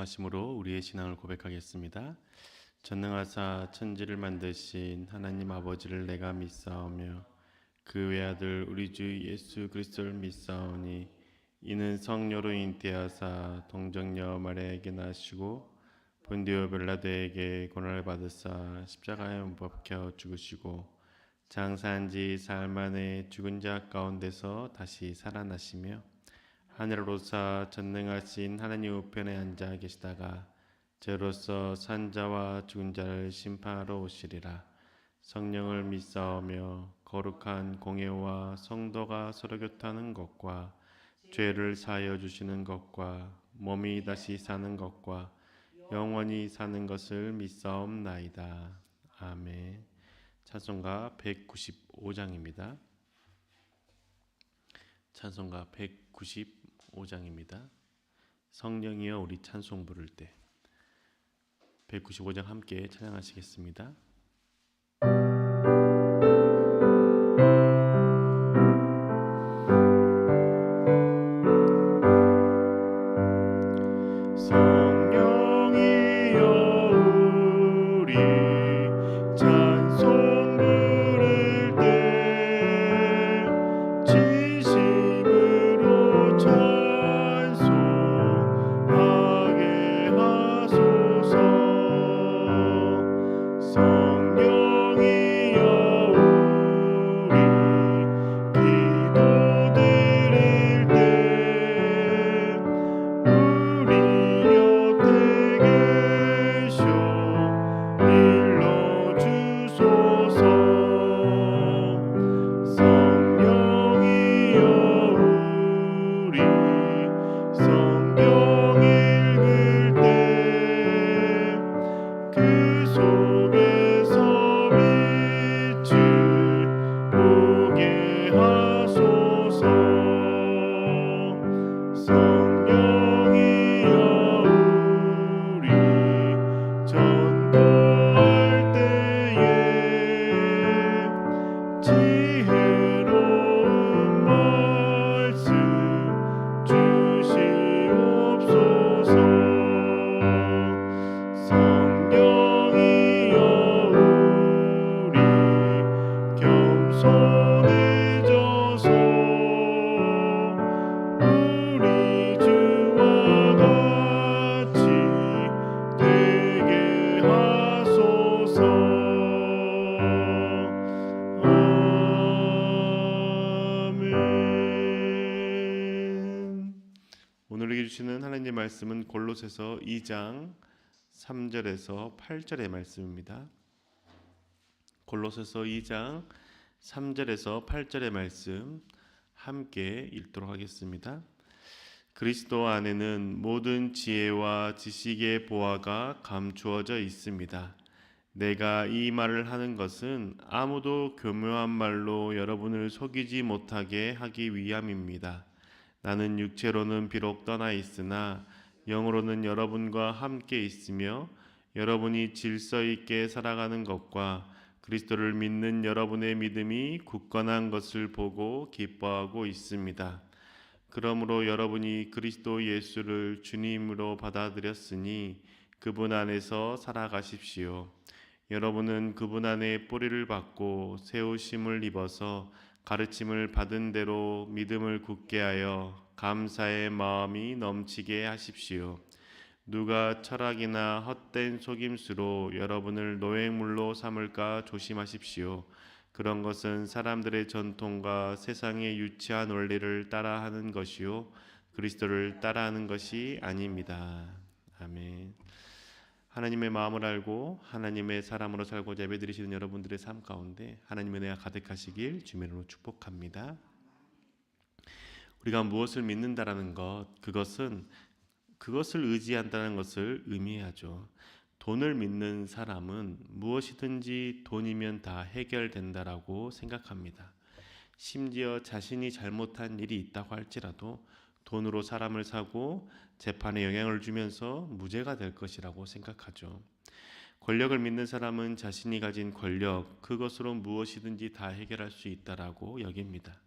순종하심으로 우리의 신앙을 고백하겠습니다. 전능하사 천지를 만드신 하나님 아버지를 내가 믿사오며 그 외아들 우리 주 예수 그리스도를 믿사오니 이는 성령으로 잉태하사 동정녀 마리아에게 나시고 본디오 빌라도에게 고난을 받으사 십자가에 못 박혀 죽으시고 장사한 지 사흘 만에 죽은 자 가운데서 다시 살아나시며 하늘로사 전능하신 하나님 우편에 앉아 계시다가 저로서 산자와 죽은 자를 심판하러 오시리라. 성령을 믿사오며 거룩한 공예와 성도가 서로 교통하는 것과 죄를 사하여 주시는 것과 몸이 다시 사는 것과 영원히 사는 것을 믿사옵나이다. 아멘. 찬송가 195장입니다. 찬송가 195장입니다. 성령이여 우리 찬송 부를 때 195장 함께 찬양하시겠습니다. 오늘 주시는 하나님의 말씀은 골로새서 2장 3절에서 8절의 말씀입니다. 골로새서 2장 3절에서 8절의 말씀 함께 읽도록 하겠습니다. 그리스도 안에는 모든 지혜와 지식의 보화가 감추어져 있습니다. 내가 이 말을 하는 것은 아무도 교묘한 말로 여러분을 속이지 못하게 하기 위함입니다. 나는 육체로는 비록 떠나 있으나 영으로는 여러분과 함께 있으며 여러분이 질서 있게 살아가는 것과 그리스도를 믿는 여러분의 믿음이 굳건한 것을 보고 기뻐하고 있습니다. 그러므로 여러분이 그리스도 예수를 주님으로 받아들였으니 그분 안에서 살아가십시오. 여러분은 그분 안에 뿌리를 받고 세우심을 입어서 가르침을 받은 대로 믿음을 굳게 하여 감사의 마음이 넘치게 하십시오. 누가 철학이나 헛된 속임수로 여러분을 노획물로 삼을까 조심하십시오. 그런 것은 사람들의 전통과 세상의 유치한 원리를 따라하는 것이요 그리스도를 따라하는 것이 아닙니다. 아멘. 하나님의 마음을 알고 하나님의 사람으로 살고자 예배드리시는 여러분들의 삶 가운데 하나님의 은혜가 가득하시길 주님의 이름으로 축복합니다. 우리가 무엇을 믿는다라는 것, 그것을 의지한다는 것을 의미하죠. 돈을 믿는 사람은 무엇이든지 돈이면 다 해결된다라고 생각합니다. 심지어 자신이 잘못한 일이 있다고 할지라도 돈으로 사람을 사고 재판에 영향을 주면서 무죄가 될 것이라고 생각하죠. 권력을 믿는 사람은 자신이 가진 권력, 그것으로 무엇이든지 다 해결할 수 있다라고 여깁니다.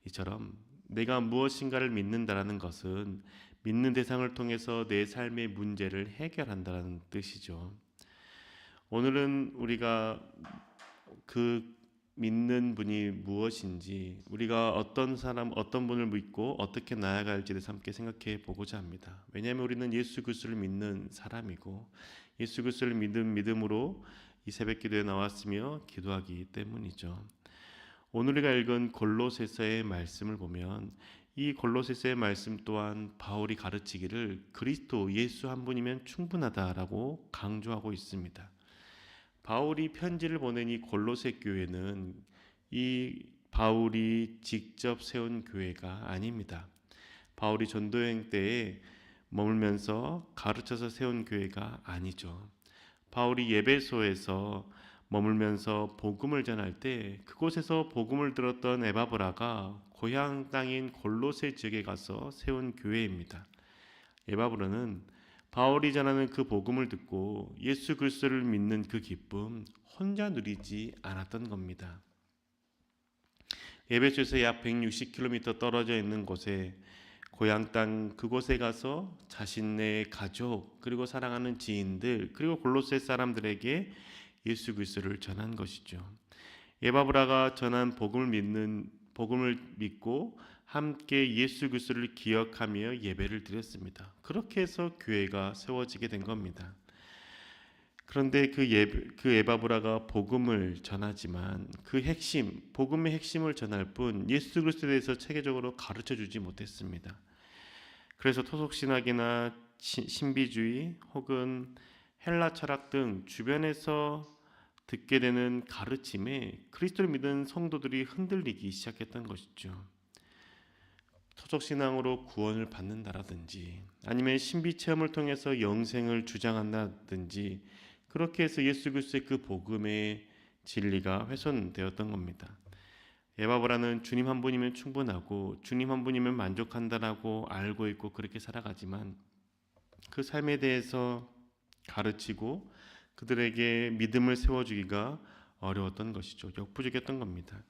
이처럼 내가 무엇인가를 믿는다라는 것은 믿는 대상을 통해서 내 삶의 문제를 해결한다는 뜻이죠. 오늘은 우리가 그 믿는 분이 무엇인지, 우리가 어떤 분을 믿고 어떻게 나아갈지에 대해서 함께 생각해 보고자 합니다. 왜냐하면 우리는 예수 그리스도를 믿는 사람이고 예수 그리스도를 믿는 믿음으로 이 새벽 기도에 나왔으며 기도하기 때문이죠. 오늘 우리가 읽은 골로새서의 말씀을 보면 이 골로새서의 말씀 또한 바울이 가르치기를 그리스도 예수 한 분이면 충분하다라고 강조하고 있습니다. 바울이 편지를 보낸 이 골로새 교회는 이 바울이 직접 세운 교회가 아닙니다. 바울이 전도여행 때에 머물면서 가르쳐서 세운 교회가 아니죠. 바울이 예배소에서 머물면서 복음을 전할 때 그곳에서 복음을 들었던 에바브라가 고향 땅인 골로새 지역에 가서 세운 교회입니다. 에바브라는 바울이 전하는 그 복음을 듣고 예수 그리스도를 믿는 그 기쁨 혼자 누리지 않았던 겁니다. 에베소에서 약 160km 떨어져 있는 곳에 고향 땅 그곳에 가서 자신의 가족 그리고 사랑하는 지인들 그리고 골로새 사람들에게 예수 그리스도를 전한 것이죠. 에바브라가 전한 복음을 믿고 함께 예수 그리스도를 기억하며 예배를 드렸습니다. 그렇게 해서 교회가 세워지게 된 겁니다. 그런데 그 에바브라가 복음을 전하지만 복음의 핵심을 전할 뿐 예수 그리스도에 대해서 체계적으로 가르쳐 주지 못했습니다. 그래서 토속신학이나 신비주의 혹은 헬라 철학 등 주변에서 듣게 되는 가르침에 그리스도를 믿은 성도들이 흔들리기 시작했던 것이죠. 토속신앙으로 구원을 받는다라든지 아니면 신비체험을 통해서 영생을 주장한다든지 그렇게 해서 예수 그리스도의 그 복음의 진리가 훼손되었던 겁니다. 에바브라는 주님 한 분이면 충분하고 주님 한 분이면 만족한다라고 알고 있고 그렇게 살아가지만 그 삶에 대해서 가르치고 그들에게 믿음을 세워주기가 어려웠던 것이죠. 역부족했던 겁니다.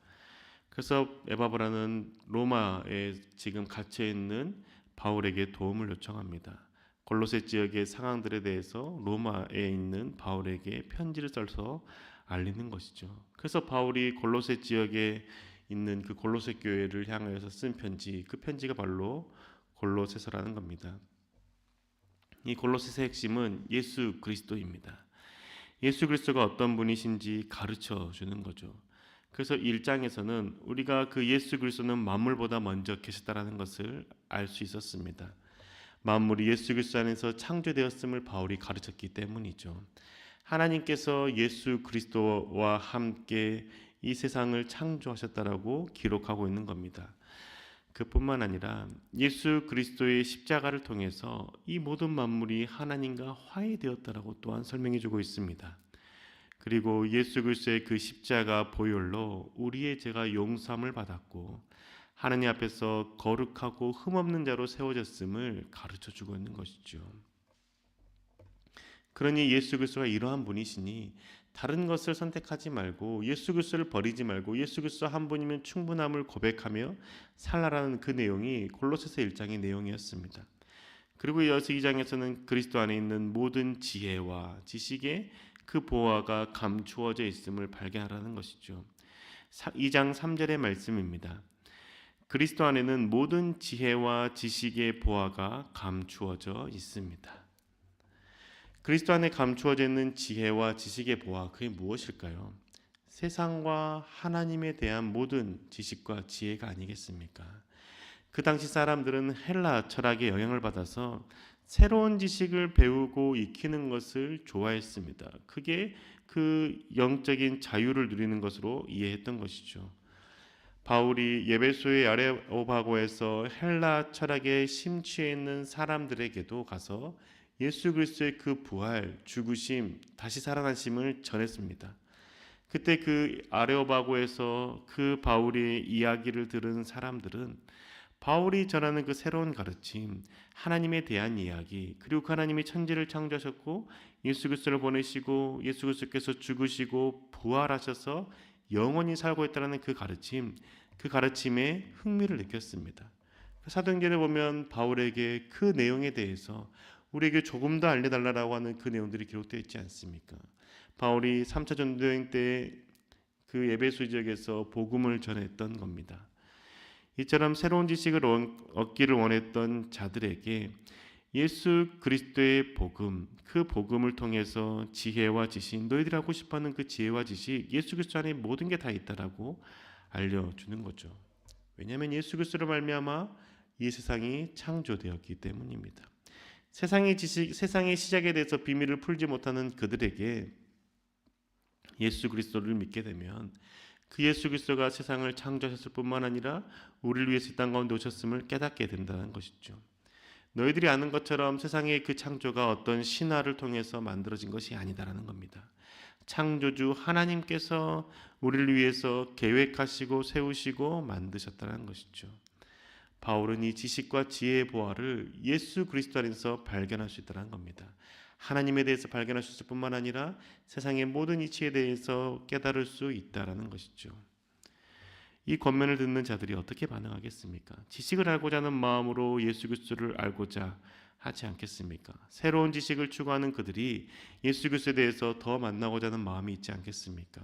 그래서 에바브라는 로마에 지금 갇혀 있는 바울에게 도움을 요청합니다. 골로새 지역의 상황들에 대해서 로마에 있는 바울에게 편지를 써서 알리는 것이죠. 그래서 바울이 골로새 지역에 있는 그 골로새 교회를 향하여서 쓴 편지, 그 편지가 바로 골로새서라는 겁니다. 이 골로새서의 핵심은 예수 그리스도입니다. 예수 그리스도가 어떤 분이신지 가르쳐 주는 거죠. 그래서 1장에서는 우리가 그 예수 그리스도는 만물보다 먼저 계셨다라는 것을 알 수 있었습니다. 만물이 예수 그리스도 안에서 창조되었음을 바울이 가르쳤기 때문이죠. 하나님께서 예수 그리스도와 함께 이 세상을 창조하셨다라고 기록하고 있는 겁니다. 그뿐만 아니라 예수 그리스도의 십자가를 통해서 이 모든 만물이 하나님과 화해되었다라고 또한 설명해 주고 있습니다. 그리고 예수 그리스도의 그 십자가 보혈로 우리의 죄가 용서함을 받았고 하나님 앞에서 거룩하고 흠없는 자로 세워졌음을 가르쳐 주고 있는 것이죠. 그러니 예수 그리스도가 이러한 분이시니 다른 것을 선택하지 말고 예수 그리스도를 버리지 말고 예수 그리스도 한 분이면 충분함을 고백하며 살라라는 그 내용이 골로새서 1장의 내용이었습니다. 그리고 이어서 2장에서는 그리스도 안에 있는 모든 지혜와 지식의 그 보화가 감추어져 있음을 발견하라는 것이죠. 2장 3절의 말씀입니다. 그리스도 안에는 모든 지혜와 지식의 보화가 감추어져 있습니다. 그리스도 안에 감추어져 있는 지혜와 지식의 보화, 그게 무엇일까요? 세상과 하나님에 대한 모든 지식과 지혜가 아니겠습니까? 그 당시 사람들은 헬라 철학의 영향을 받아서 새로운 지식을 배우고 익히는 것을 좋아했습니다. 그게 그 영적인 자유를 누리는 것으로 이해했던 것이죠. 바울이 예배소의 아레오바고에서 헬라 철학에 심취해 있는 사람들에게도 가서 예수 그리스도의 그 부활, 죽으심, 다시 살아나심을 전했습니다. 그때 그 아레오바고에서 그 바울의 이야기를 들은 사람들은 바울이 전하는 그 새로운 가르침, 하나님에 대한 이야기, 그리고 그 하나님이 천지를 창조하셨고 예수 그리스도를 보내시고 예수 그리스도께서 죽으시고 부활하셔서 영원히 살고 있다는 그 가르침, 그 가르침에 흥미를 느꼈습니다. 사도행전에 보면 바울에게 그 내용에 대해서 우리에게 조금 더 알려달라고 하는 그 내용들이 기록되어 있지 않습니까? 바울이 3차 전도여행 때 그 에베소 지역에서 복음을 전했던 겁니다. 이처럼 새로운 지식을 얻기를 원했던 자들에게 예수 그리스도의 복음, 그 복음을 통해서 지혜와 지식, 너희들이 하고 싶어하는 그 지혜와 지식, 예수 그리스도 안에 모든 게 다 있다라고 알려주는 거죠. 왜냐하면 예수 그리스도로 말미암아 이 세상이 창조되었기 때문입니다. 세상의 지식, 세상의 시작에 대해서 비밀을 풀지 못하는 그들에게 예수 그리스도를 믿게 되면 그 예수 그리스도가 세상을 창조하셨을 뿐만 아니라 우리를 위해서 이 땅 가운데 오셨음을 깨닫게 된다는 것이죠. 너희들이 아는 것처럼 세상의 그 창조가 어떤 신화를 통해서 만들어진 것이 아니다라는 겁니다. 창조주 하나님께서 우리를 위해서 계획하시고 세우시고 만드셨다는 것이죠. 바울은 이 지식과 지혜의 보화를 예수 그리스도 안에서 발견할 수 있다는 겁니다. 하나님에 대해서 발견할 수 있을 뿐만 아니라 세상의 모든 이치에 대해서 깨달을 수 있다는 것이죠. 이 권면을 듣는 자들이 어떻게 반응하겠습니까? 지식을 알고자 하는 마음으로 예수 그리스도를 알고자 하지 않겠습니까? 새로운 지식을 추구하는 그들이 예수 그리스도에 대해서 더 만나고자 하는 마음이 있지 않겠습니까?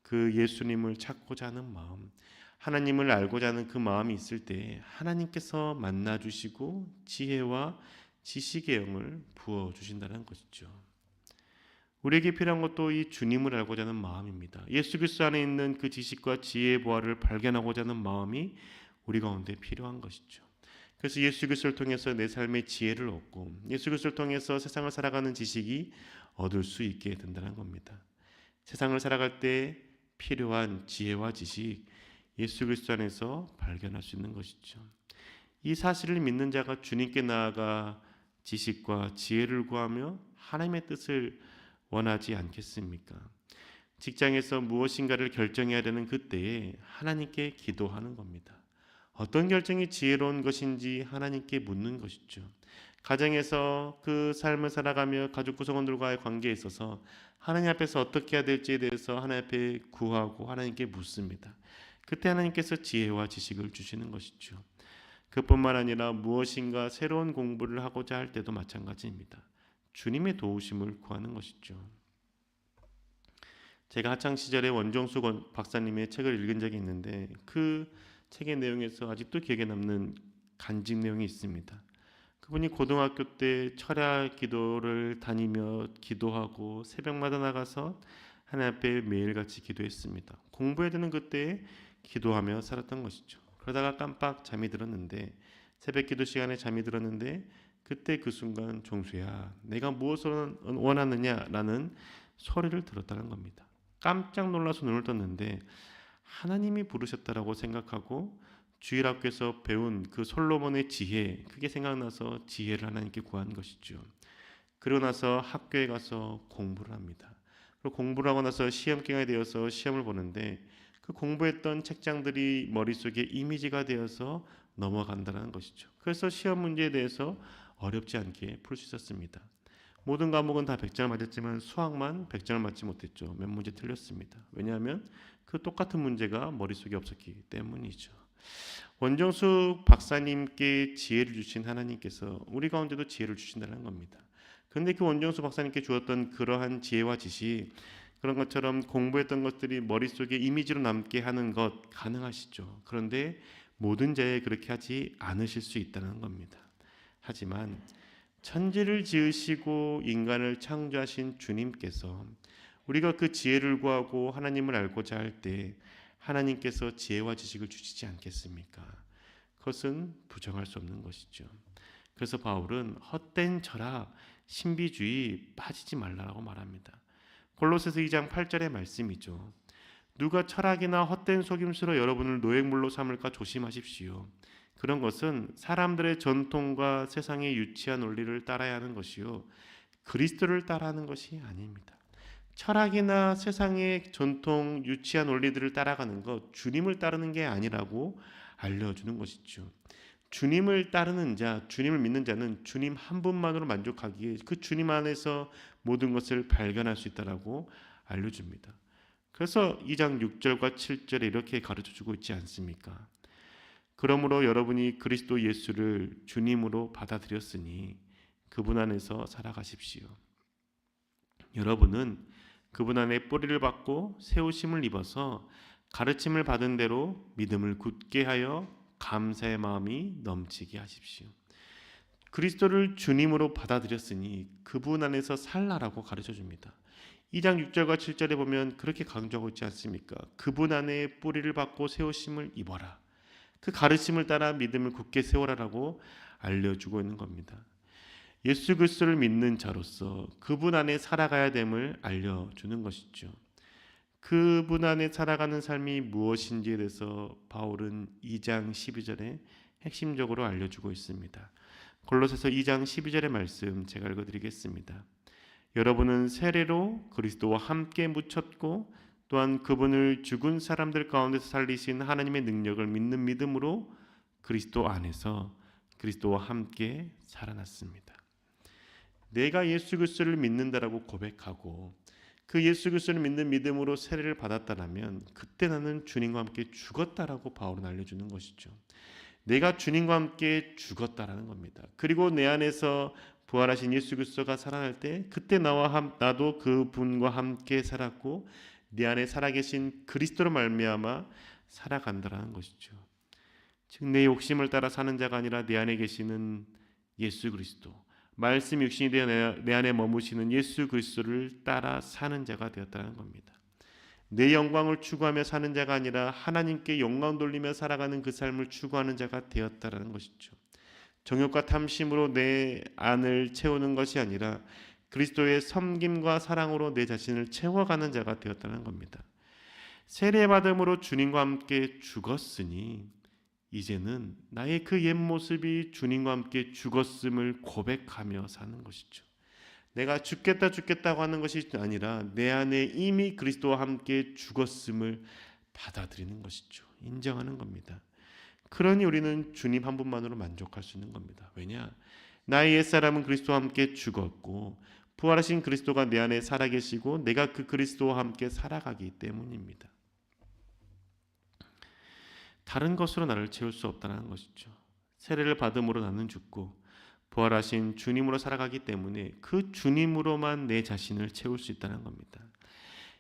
그 예수님을 찾고자 하는 마음, 하나님을 알고자 하는 그 마음이 있을 때 하나님께서 만나주시고 지혜와 지식의 영을 부어주신다는 것이죠. 우리에게 필요한 것도 이 주님을 알고자 하는 마음입니다. 예수 그리스도 안에 있는 그 지식과 지혜의 보화를 발견하고자 하는 마음이 우리 가운데 필요한 것이죠. 그래서 예수 그리스도를 통해서 내 삶의 지혜를 얻고 예수 그리스도를 통해서 세상을 살아가는 지식이 얻을 수 있게 된다는 겁니다. 세상을 살아갈 때 필요한 지혜와 지식, 예수 그리스도 안에서 발견할 수 있는 것이죠. 이 사실을 믿는 자가 주님께 나아가 지식과 지혜를 구하며 하나님의 뜻을 원하지 않겠습니까? 직장에서 무엇인가를 결정해야 되는 그때에 하나님께 기도하는 겁니다. 어떤 결정이 지혜로운 것인지 하나님께 묻는 것이죠. 가정에서 그 삶을 살아가며 가족 구성원들과의 관계에 있어서 하나님 앞에서 어떻게 해야 될지에 대해서 하나님 앞에 구하고 하나님께 묻습니다. 그때 하나님께서 지혜와 지식을 주시는 것이죠. 그뿐만 아니라 무엇인가 새로운 공부를 하고자 할 때도 마찬가지입니다. 주님의 도우심을 구하는 것이죠. 제가 학창 시절에 원정수 박사님의 책을 읽은 적이 있는데 그 책의 내용에서 아직도 기억에 남는 간증 내용이 있습니다. 그분이 고등학교 때 철야 기도를 다니며 기도하고 새벽마다 나가서 하나님 앞에 매일같이 기도했습니다. 공부해야 되는 그때에 기도하며 살았던 것이죠. 그러다가 깜빡 잠이 들었는데 새벽 기도 시간에 잠이 들었는데 그때 그 순간 종수야 내가 무엇을 원하느냐라는 소리를 들었다는 겁니다. 깜짝 놀라서 눈을 떴는데 하나님이 부르셨다라고 생각하고 주일학교에서 배운 그 솔로몬의 지혜 그게 생각나서 지혜를 하나님께 구한 것이죠. 그러고 나서 학교에 가서 공부를 합니다. 그리고 공부를 하고 나서 시험 기간이 되어서 시험을 보는데 그 공부했던 책장들이 머릿속에 이미지가 되어서 넘어간다는 것이죠. 그래서 시험 문제에 대해서 어렵지 않게 풀 수 있었습니다. 모든 과목은 다 100점 맞았지만 수학만 100점을 맞지 못했죠. 몇 문제 틀렸습니다. 왜냐하면 그 똑같은 문제가 머릿속에 없었기 때문이죠. 원정수 박사님께 지혜를 주신 하나님께서 우리 가운데도 지혜를 주신다는 겁니다. 그런데 그 원정수 박사님께 주었던 그러한 지혜와 지식 그런 것처럼 공부했던 것들이 머릿속에 이미지로 남게 하는 것 가능하시죠. 그런데 모든 자에 그렇게 하지 않으실 수 있다는 겁니다. 하지만 천지를 지으시고 인간을 창조하신 주님께서 우리가 그 지혜를 구하고 하나님을 알고자 할 때 하나님께서 지혜와 지식을 주시지 않겠습니까? 그것은 부정할 수 없는 것이죠. 그래서 바울은 헛된 철학, 신비주의 빠지지 말라고 말합니다. 골로새서 2장 8절의 말씀이죠. 누가 철학이나 헛된 속임수로 여러분을 노획물로 삼을까 조심하십시오. 그런 것은 사람들의 전통과 세상의 유치한 논리를 따라야 하는 것이요 그리스도를 따라하는 것이 아닙니다. 철학이나 세상의 전통 유치한 논리들을 따라가는 것, 주님을 따르는 게 아니라고 알려주는 것이죠. 주님을 따르는 자, 주님을 믿는 자는 주님 한 분만으로 만족하기에 그 주님 안에서 모든 것을 발견할 수 있다라고 알려줍니다. 그래서 2장 6절과 7절에 이렇게 가르쳐주고 있지 않습니까? 그러므로 여러분이 그리스도 예수를 주님으로 받아들였으니 그분 안에서 살아가십시오. 여러분은 그분 안에 뿌리를 받고 세우심을 입어서 가르침을 받은 대로 믿음을 굳게 하여 감사의 마음이 넘치게 하십시오. 그리스도를 주님으로 받아들였으니 그분 안에서 살라라고 가르쳐 줍니다. 2장 6절과 7절에 보면 그렇게 강조하고 있지 않습니까? 그분 안에 뿌리를 받고 세우심을 입어라. 그 가르침을 따라 믿음을 굳게 세워라라고 알려주고 있는 겁니다. 예수 그리스도를 믿는 자로서 그분 안에 살아가야 됨을 알려주는 것이죠. 그분 안에 살아가는 삶이 무엇인지에 대해서 바울은 2장 12절에 핵심적으로 알려주고 있습니다. 골로새서 2장 12절의 말씀 제가 읽어드리겠습니다. 여러분은 세례로 그리스도와 함께 묻혔고 또한 그분을 죽은 사람들 가운데서 살리신 하나님의 능력을 믿는 믿음으로 그리스도 안에서 그리스도와 함께 살아났습니다. 내가 예수 그리스도를 믿는다라고 고백하고 그 예수 그리스도를 믿는 믿음으로 세례를 받았다면 그때 나는 주님과 함께 죽었다라고 바울은 알려주는 것이죠. 내가 주님과 함께 죽었다라는 겁니다. 그리고 내 안에서 부활하신 예수 그리스도가 살아날 때 그때 나도 그분과 함께 살았고 내 안에 살아계신 그리스도로 말미암아 살아간다라는 것이죠. 즉 내 욕심을 따라 사는 자가 아니라 내 안에 계시는 예수 그리스도, 말씀 육신이 되어 내 안에 머무시는 예수 그리스도를 따라 사는 자가 되었다는 겁니다. 내 영광을 추구하며 사는 자가 아니라 하나님께 영광 돌리며 살아가는 그 삶을 추구하는 자가 되었다는 것이죠. 정욕과 탐심으로 내 안을 채우는 것이 아니라 그리스도의 섬김과 사랑으로 내 자신을 채워가는 자가 되었다는 겁니다. 세례받음으로 주님과 함께 죽었으니 이제는 나의 그 옛 모습이 주님과 함께 죽었음을 고백하며 사는 것이죠. 내가 죽겠다고 하는 것이 아니라 내 안에 이미 그리스도와 함께 죽었음을 받아들이는 것이죠. 인정하는 겁니다. 그러니 우리는 주님 한 분만으로 만족할 수 있는 겁니다. 왜냐? 나의 옛사람은 그리스도와 함께 죽었고 부활하신 그리스도가 내 안에 살아계시고 내가 그 그리스도와 함께 살아가기 때문입니다. 다른 것으로 나를 채울 수 없다는 것이죠. 세례를 받음으로 나는 죽고 부활하신 주님으로 살아가기 때문에 그 주님으로만 내 자신을 채울 수 있다는 겁니다.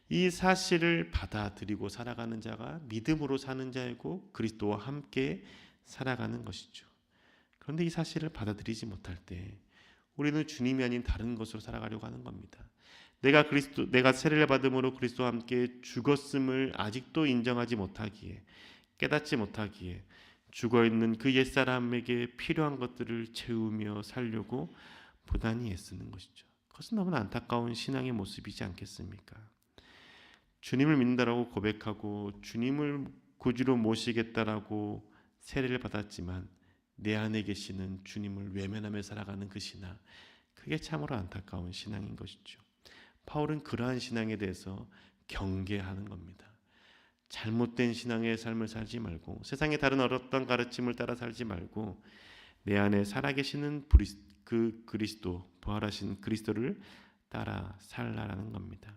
이 사실을 받아들이고 살아가는 자가 믿음으로 사는 자이고 그리스도와 함께 살아가는 것이죠. 그런데 이 사실을 받아들이지 못할 때 우리는 주님이 아닌 다른 것으로 살아가려고 하는 겁니다. 내가 세례를 받음으로 그리스도와 함께 죽었음을 아직도 인정하지 못하기에, 깨닫지 못하기에 죽어있는 그 옛사람에게 필요한 것들을 채우며 살려고 부단히 애쓰는 것이죠. 그것은 너무나 안타까운 신앙의 모습이지 않겠습니까? 주님을 믿는다라고 고백하고 주님을 구주로 모시겠다라고 세례를 받았지만 내 안에 계시는 주님을 외면하며 살아가는 그 신앙, 그게 참으로 안타까운 신앙인 것이죠. 바울은 그러한 신앙에 대해서 경계하는 겁니다. 잘못된 신앙의 삶을 살지 말고 세상의 다른 어떤 가르침을 따라 살지 말고 내 안에 살아계시는 그 그리스도, 부활하신 그리스도를 따라 살라라는 겁니다.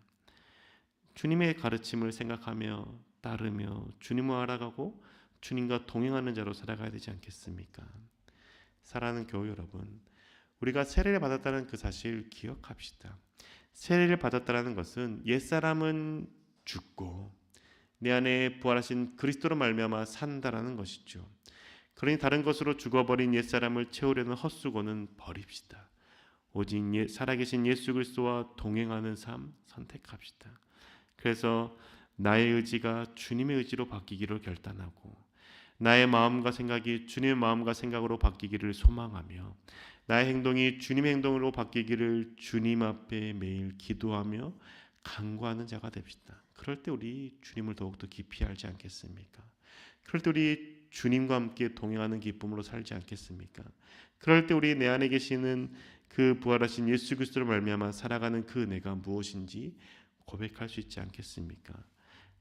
주님의 가르침을 생각하며 따르며 주님을 알아가고 주님과 동행하는 자로 살아가야 되지 않겠습니까? 사랑하는 교회 여러분, 우리가 세례를 받았다는 그 사실 기억합시다. 세례를 받았다는 것은 옛사람은 죽고 내 안에 부활하신 그리스도로 말미암아 산다라는 것이죠. 그러니 다른 것으로 죽어버린 옛사람을 채우려는 헛수고는 버립시다. 오직 살아계신 예수 그리스도와 동행하는 삶 선택합시다. 그래서 나의 의지가 주님의 의지로 바뀌기를 결단하고 나의 마음과 생각이 주님의 마음과 생각으로 바뀌기를 소망하며 나의 행동이 주님의 행동으로 바뀌기를 주님 앞에 매일 기도하며 간구하는 자가 됩시다. 그럴 때 우리 주님을 더욱더 깊이 알지 않겠습니까? 그럴 때 우리 주님과 함께 동행하는 기쁨으로 살지 않겠습니까? 그럴 때 우리 내 안에 계시는 그 부활하신 예수 그리스도로 말미암아 살아가는 그 은혜가 무엇인지 고백할 수 있지 않겠습니까?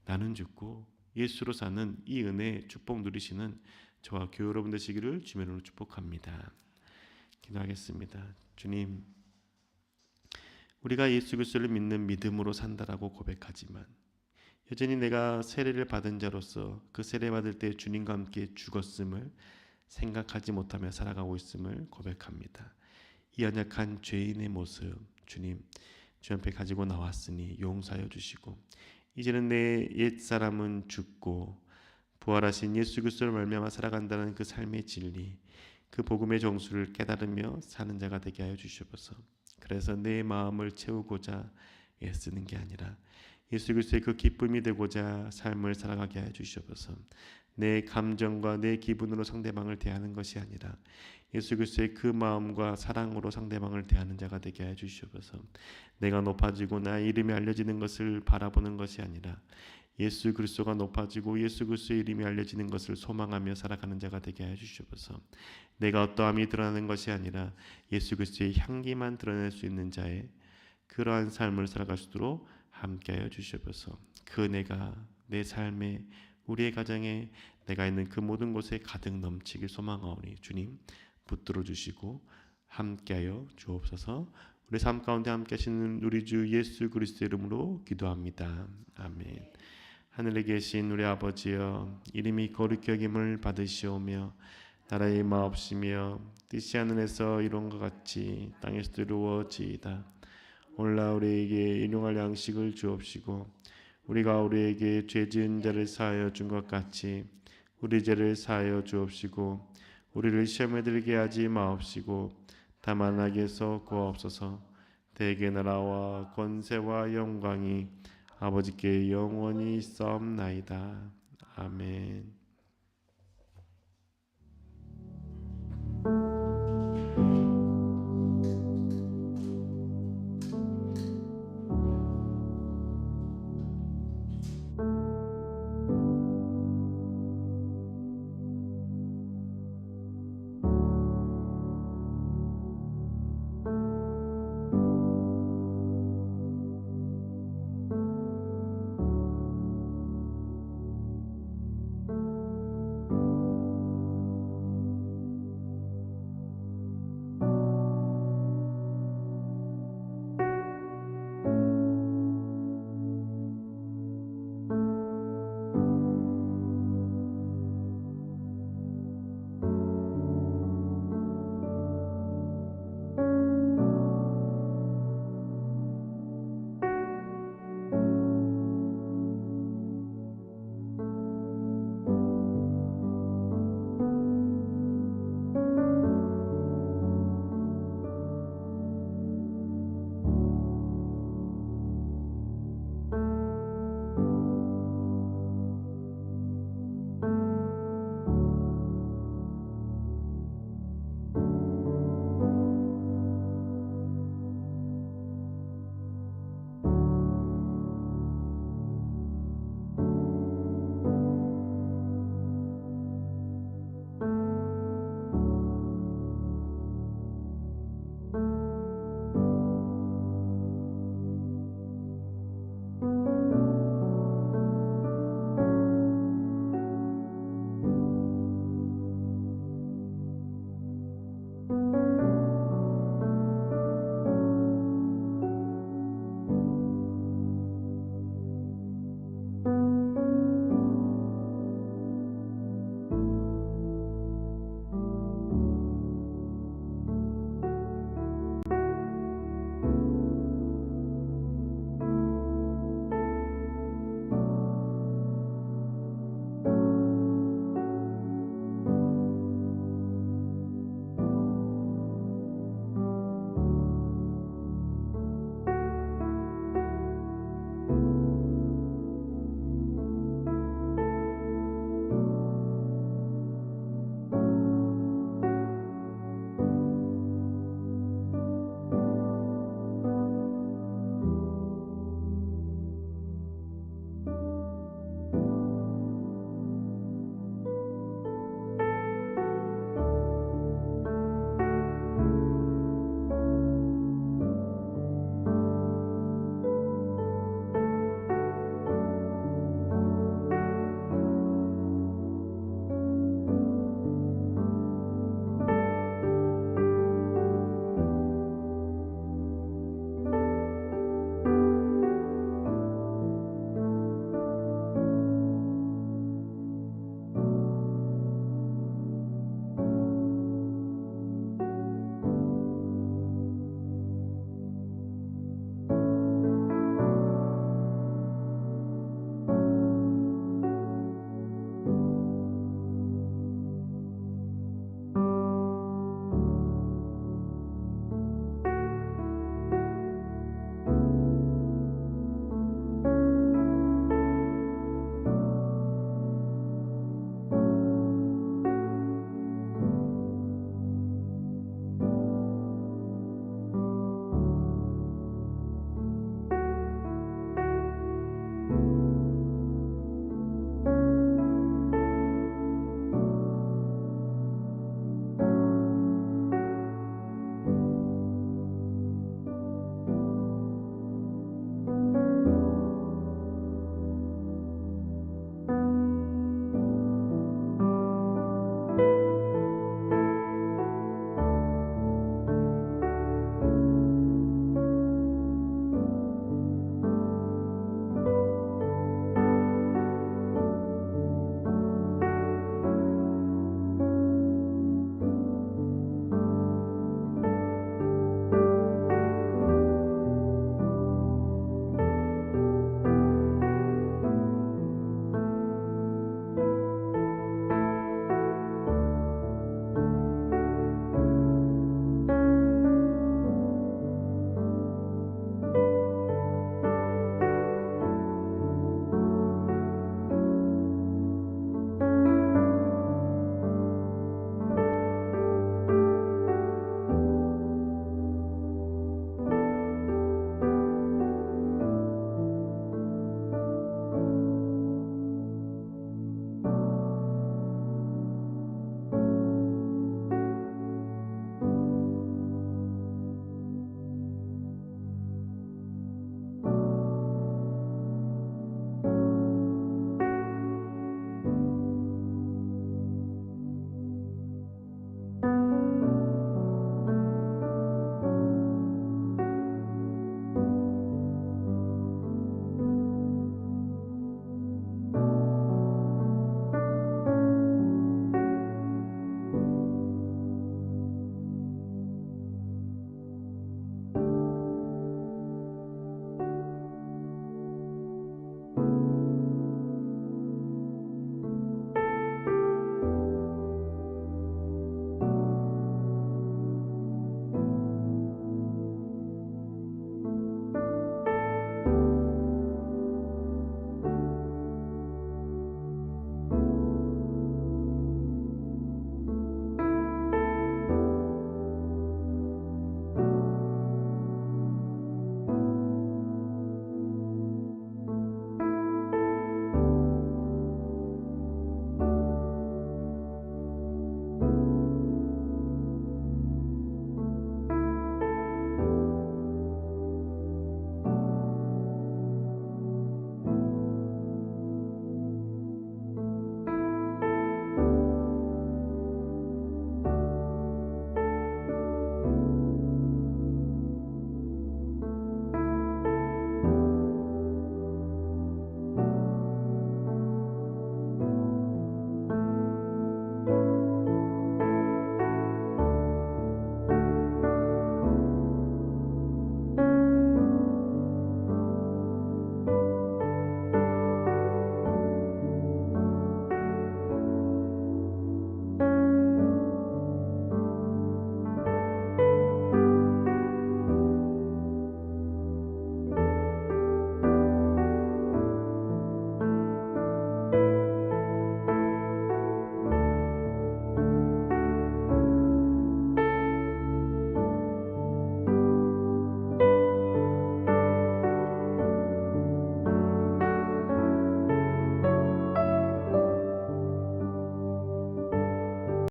나는 죽고 예수로 사는 이 은혜 축복 누리시는 저와 교회 여러분 되시기를 주님으로 축복합니다. 기도하겠습니다. 주님, 우리가 예수 그리스도를 믿는 믿음으로 산다라고 고백하지만 여전히 내가 세례를 받은 자로서 그 세례 받을 때 주님과 함께 죽었음을 생각하지 못하며 살아가고 있음을 고백합니다. 이 연약한 죄인의 모습 주님 주 앞에 가지고 나왔으니 용서하여 주시고 이제는 내 옛사람은 죽고 부활하신 예수 그리스도를 말미암아 살아간다는 그 삶의 진리 그 복음의 정수를 깨달으며 사는 자가 되게 하여 주시옵소서. 그래서 내 마음을 채우고자 애쓰는 게 아니라 예수 그리스도의 그 기쁨이 되고자 삶을 살아가게 하여 주시옵소서. 내 감정과 내 기분으로 상대방을 대하는 것이 아니라 예수 그리스도의 그 마음과 사랑으로 상대방을 대하는 자가 되게 하여 주시옵소서. 내가 높아지고 나의 이름이 알려지는 것을 바라보는 것이 아니라 예수 그리스도가 높아지고 예수 그리스도의 이름이 알려지는 것을 소망하며 살아가는 자가 되게 하여 주시옵소서. 내가 어떠함이 드러나는 것이 아니라 예수 그리스도의 향기만 드러낼 수 있는 자의 그러한 삶을 살아갈 수 있도록 함께하여 주시옵소서. 그 내가 내 삶에 우리의 가정에 내가 있는 그 모든 곳에 가득 넘치길 소망하오니 주님 붙들어 주시고 함께하여 주옵소서. 우리 삶 가운데 함께 하시는 우리 주 예수 그리스도의 이름으로 기도합니다. 아멘. 하늘에 계신 우리 아버지여 이름이 거룩히 여김을 받으시오며 나라의 마옵시며 뜻이 하늘에서 이룬 것 같이 땅에서도 이루어지이다. 오늘날 우리에게 일용할 양식을 주옵시고 우리가 우리에게 죄 지은 자를 사하여 준 것 같이 우리 죄를 사하여 주옵시고 우리를 시험에 들게 하지 마옵시고 다만 악에서 구하옵소서. 대개 나라와 권세와 영광이 아버지께 영원히 있사옵나이다. 아멘.